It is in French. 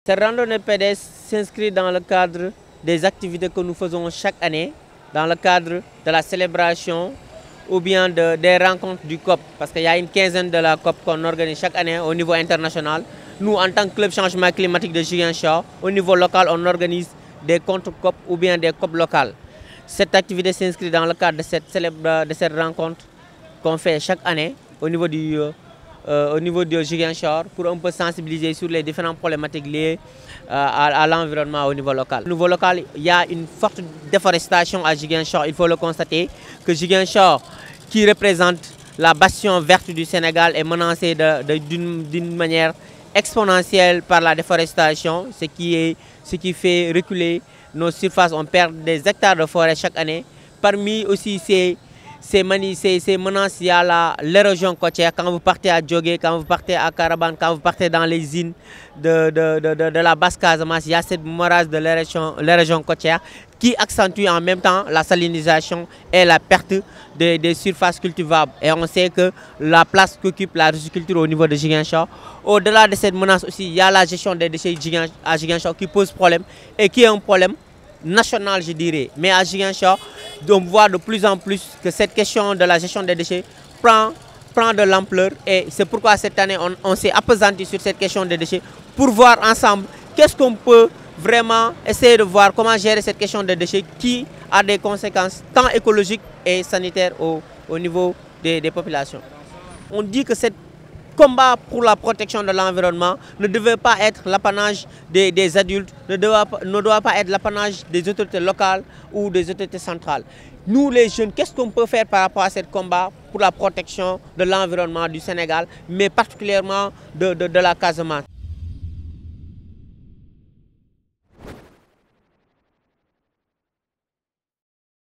Cette randonnée pédestre s'inscrit dans le cadre des activités que nous faisons chaque année, dans le cadre de la célébration ou bien des rencontres du COP, parce qu'il y a une quinzaine de la COP qu'on organise chaque année au niveau international. Nous, en tant que club changement climatique de Ziguinchor, au niveau local, on organise des contre-COP ou bien des COP locales. Cette activité s'inscrit dans le cadre de cette rencontre qu'on fait chaque année au niveau du Ziguinchor pour un peu sensibiliser sur les différentes problématiques liées à l'environnement au niveau local. Au niveau local, il y a une forte déforestation à Ziguinchor, il faut le constater, que Ziguinchor, qui représente la bastion verte du Sénégal, est menacée d'une manière exponentielle par la déforestation, ce qui fait reculer nos surfaces. On perd des hectares de forêt chaque année. Parmi aussi ces menaces, il y a l'érosion côtière. Quand vous partez à Djogé, quand vous partez à Karabane, quand vous partez dans les îles de la Basse-Casamance, il y a cette menace de l'érosion côtière qui accentue en même temps la salinisation et la perte des surfaces cultivables. Et on sait que la place qu'occupe la riziculture au niveau de Ziguinchor, au-delà de cette menace aussi, il y a la gestion des déchets à Ziguinchor qui pose problème et qui est un problème national, je dirais. Mais à Ziguinchor, on voit de plus en plus que cette question de la gestion des déchets prend de l'ampleur. Et c'est pourquoi cette année, on s'est appesanti sur cette question des déchets pour voir ensemble qu'est-ce qu'on peut vraiment essayer de voir, comment gérer cette question des déchets qui a des conséquences tant écologiques et sanitaires au niveau des populations. On dit que cette combat pour la protection de l'environnement ne devait pas être l'apanage des adultes, ne doit pas être l'apanage des autorités locales ou des autorités centrales. Nous les jeunes, qu'est-ce qu'on peut faire par rapport à ce combat pour la protection de l'environnement du Sénégal, mais particulièrement de la Casamance?